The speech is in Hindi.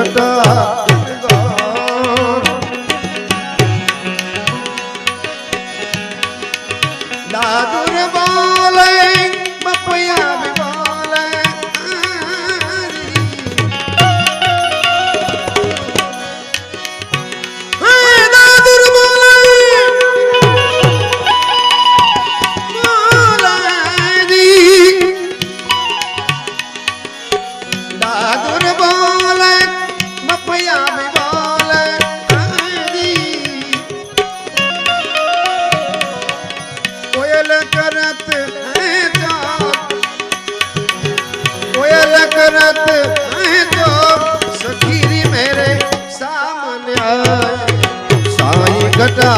घटा दादुर बोले बपया भी बोले दादुर बोले दादुर बोले बपया भी बोले कोयल करत है तो कोयल करत है तो सखीरी मेरे सामने आए साईं घटा